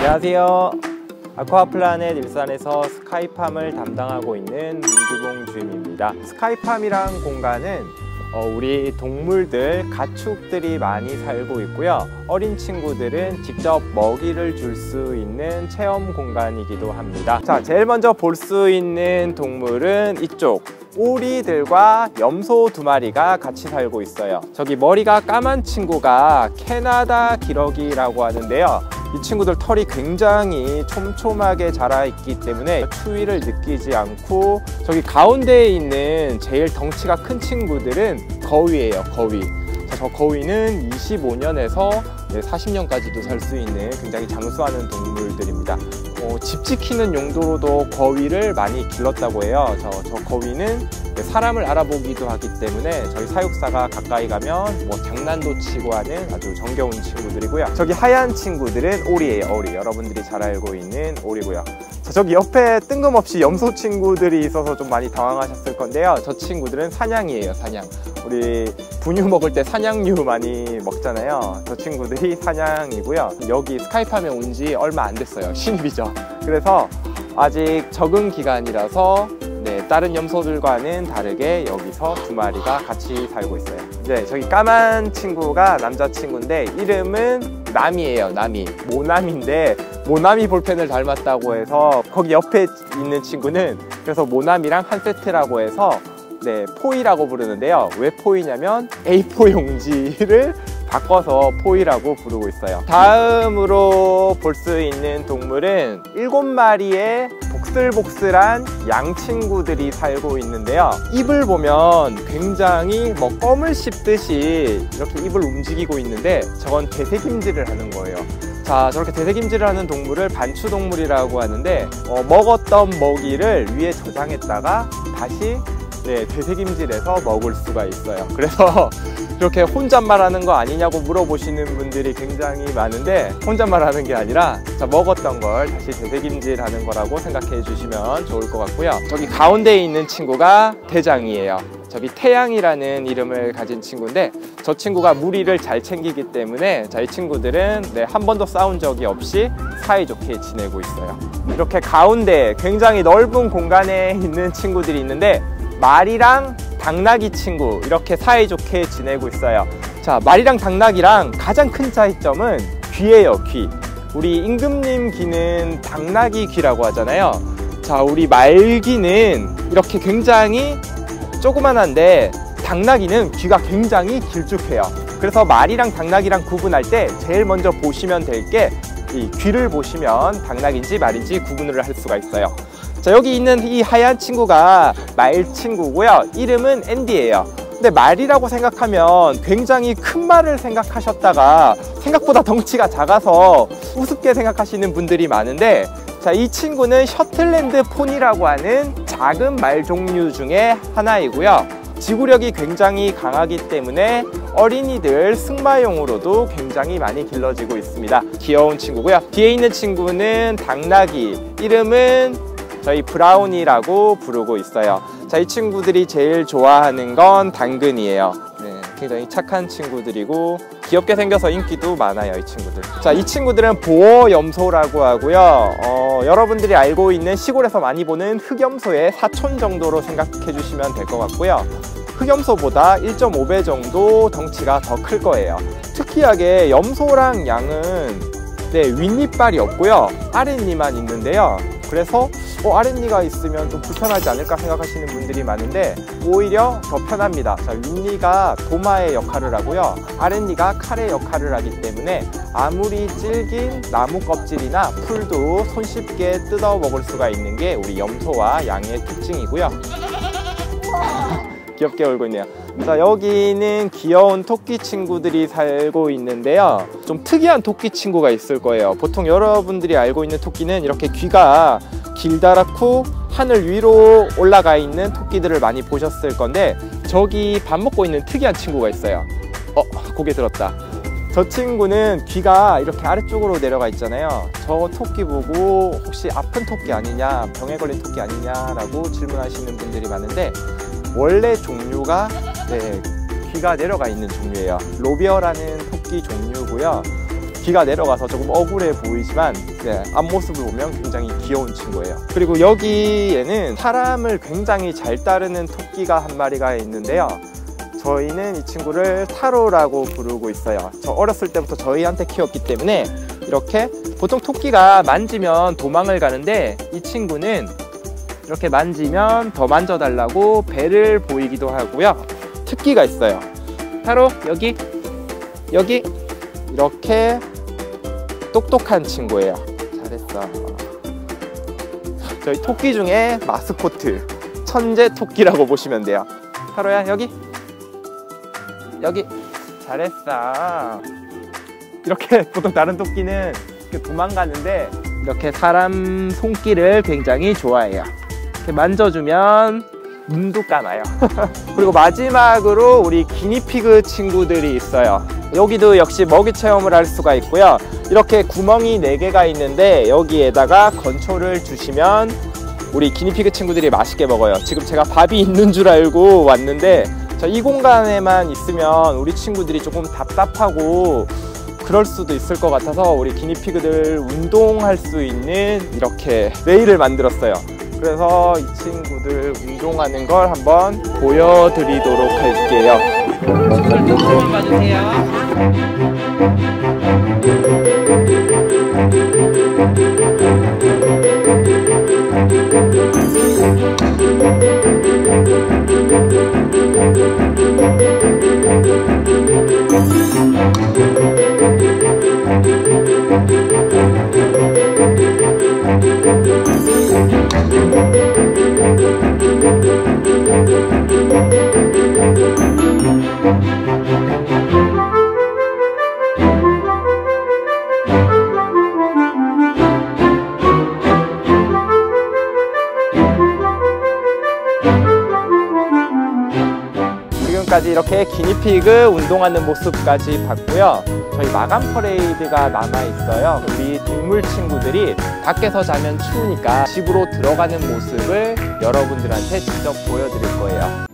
안녕하세요. 아쿠아플라넷 일산에서 스카이팜을 담당하고 있는 민주봉 주임입니다. 스카이팜이란 공간은 우리 동물들, 가축들이 많이 살고 있고요. 어린 친구들은 직접 먹이를 줄 수 있는 체험 공간이기도 합니다. 자, 제일 먼저 볼 수 있는 동물은 이쪽 오리들과 염소 2마리가 같이 살고 있어요. 저기 머리가 까만 친구가 캐나다 기러기라고 하는데요. 이 친구들 털이 굉장히 촘촘하게 자라있기 때문에 추위를 느끼지 않고, 저기 가운데에 있는 제일 덩치가 큰 친구들은 거위예요. 거위. 저 거위는 25년에서 40년까지도 살 수 있는 굉장히 장수하는 동물들입니다. 집 지키는 용도로도 거위를 많이 길렀다고 해요. 저 거위는 사람을 알아보기도 하기 때문에 저희 사육사가 가까이 가면 장난도 치고 하는 아주 정겨운 친구들이고요. 저기 하얀 친구들은 오리예요. 오리. 여러분들이 잘 알고 있는 오리고요. 자, 저기 옆에 뜬금없이 염소 친구들이 있어서 좀 많이 당황하셨을 건데요. 저 친구들은 사냥이에요. 사냥. 우리 분유 먹을 때 사냥류 많이 먹잖아요. 저 친구들이 사냥이고요. 여기 스카이팜에 온 지 얼마 안 됐어요. 신입이죠. 그래서 아직 적응 기간이라서 다른 염소들과는 다르게 여기서 2마리가 같이 살고 있어요. 이제 저기 까만 친구가 남자친구인데 이름은 남이에요. 남이. 모남인데 모나미 볼펜을 닮았다고 해서 거기 옆에 있는 친구는 그래서 모나미랑 한 세트라고 해서 포이라고 부르는데요. 왜 포이냐면 A4 용지를 바꿔서 포이라고 부르고 있어요. 다음으로 볼 수 있는 동물은 7마리의 복슬복슬한 양 친구들이 살고 있는데요. 입을 보면 굉장히 껌을 씹듯이 이렇게 입을 움직이고 있는데 저건 되새김질을 하는 거예요. 자, 저렇게 되새김질을 하는 동물을 반추동물이라고 하는데 먹었던 먹이를 위에 저장했다가 다시 되새김질해서 먹을 수가 있어요. 그래서 이렇게 혼잣말하는 거 아니냐고 물어보시는 분들이 굉장히 많은데 혼잣말하는 게 아니라 먹었던 걸 다시 되새김질하는 거라고 생각해 주시면 좋을 것 같고요. 저기 가운데에 있는 친구가 대장이에요. 저기 태양이라는 이름을 가진 친구인데 저 친구가 무리를 잘 챙기기 때문에 이 친구들은 한 번도 싸운 적이 없이 사이좋게 지내고 있어요. 이렇게 가운데 굉장히 넓은 공간에 있는 친구들이 있는데 말이랑 당나귀 친구, 이렇게 사이좋게 지내고 있어요. 자, 말이랑 당나귀랑 가장 큰 차이점은 귀예요. 귀. 우리 임금님 귀는 당나귀 귀라고 하잖아요. 자, 우리 말귀는 이렇게 굉장히 조그만한데 당나귀는 귀가 굉장히 길쭉해요. 그래서 말이랑 당나귀랑 구분할 때 제일 먼저 보시면 될 게 이 귀를 보시면 당나귀인지 말인지 구분을 할 수가 있어요. 자, 여기 있는 이 하얀 친구가 말 친구고요. 이름은 앤디예요. 근데 말이라고 생각하면 굉장히 큰 말을 생각하셨다가 생각보다 덩치가 작아서 우습게 생각하시는 분들이 많은데, 자, 이 친구는 셔틀랜드 폰이라고 하는 작은 말 종류 중에 하나이고요. 지구력이 굉장히 강하기 때문에 어린이들 승마용으로도 굉장히 많이 길러지고 있습니다. 귀여운 친구고요. 뒤에 있는 친구는 당나귀. 이름은 저희 브라운이라고 부르고 있어요. 자, 이 친구들이 제일 좋아하는 건 당근이에요. 굉장히 착한 친구들이고 귀엽게 생겨서 인기도 많아요, 이 친구들. 자, 이 친구들은 보어염소라고 하고요. 여러분들이 알고 있는 시골에서 많이 보는 흑염소의 사촌 정도로 생각해 주시면 될 것 같고요. 흑염소보다 1.5배 정도 덩치가 더 클 거예요. 특이하게 염소랑 양은 윗니빨이 없고요. 아랫니만 있는데요. 그래서 아랫니가 있으면 좀 불편하지 않을까 생각하시는 분들이 많은데 오히려 더 편합니다. 자, 윗니가 도마의 역할을 하고요. 아랫니가 칼의 역할을 하기 때문에 아무리 질긴 나무 껍질이나 풀도 손쉽게 뜯어 먹을 수가 있는 게 우리 염소와 양의 특징이고요. 귀엽게 울고 있네요. 자, 여기는 귀여운 토끼 친구들이 살고 있는데요. 좀 특이한 토끼 친구가 있을 거예요. 보통 여러분들이 알고 있는 토끼는 이렇게 귀가 길다랗고 하늘 위로 올라가 있는 토끼들을 많이 보셨을 건데 저기 밥 먹고 있는 특이한 친구가 있어요. 고개 들었다. 저 친구는 귀가 이렇게 아래쪽으로 내려가 있잖아요. 저 토끼 보고 혹시 아픈 토끼 아니냐, 병에 걸린 토끼 아니냐라고 질문하시는 분들이 많은데, 원래 종류가 귀가 내려가 있는 종류예요. 로비어라는 토끼 종류고요. 귀가 내려가서 조금 억울해 보이지만 앞모습을 보면 굉장히 귀여운 친구예요. 그리고 여기에는 사람을 굉장히 잘 따르는 토끼가 한 마리가 있는데요. 저희는 이 친구를 타로라고 부르고 있어요. 저 어렸을 때부터 저희한테 키웠기 때문에 이렇게, 보통 토끼가 만지면 도망을 가는데 이 친구는 이렇게 만지면 더 만져달라고 배를 보이기도 하고요. 특기가 있어요. 타로 여기 이렇게 똑똑한 친구예요. 잘했어. 저희 토끼 중에 마스코트, 천재 토끼라고 보시면 돼요. 타로야 여기 잘했어. 이렇게 보통 다른 토끼는 이렇게 도망가는데 이렇게 사람 손길을 굉장히 좋아해요. 이렇게 만져주면 눈도 감아요. 그리고 마지막으로 우리 기니피그 친구들이 있어요. 여기도 역시 먹이 체험을 할 수가 있고요. 이렇게 구멍이 4개가 있는데 여기에다가 건초를 주시면 우리 기니피그 친구들이 맛있게 먹어요. 지금 제가 밥이 있는 줄 알고 왔는데 이 공간에만 있으면 우리 친구들이 조금 답답하고 그럴 수도 있을 것 같아서 우리 기니피그들 운동할 수 있는 이렇게 레일을 만들었어요. 그래서 이 친구들 운동하는 걸 한번 보여드리도록 할게요. 친구들 조금만 봐주세요. 지금까지 이렇게 기니피그 운동하는 모습까지 봤고요. 저희 마감 퍼레이드가 남아있어요. 우리 동물 친구들이 밖에서 자면 추우니까 집으로 들어가는 모습을 여러분들한테 직접 보여드릴 거예요.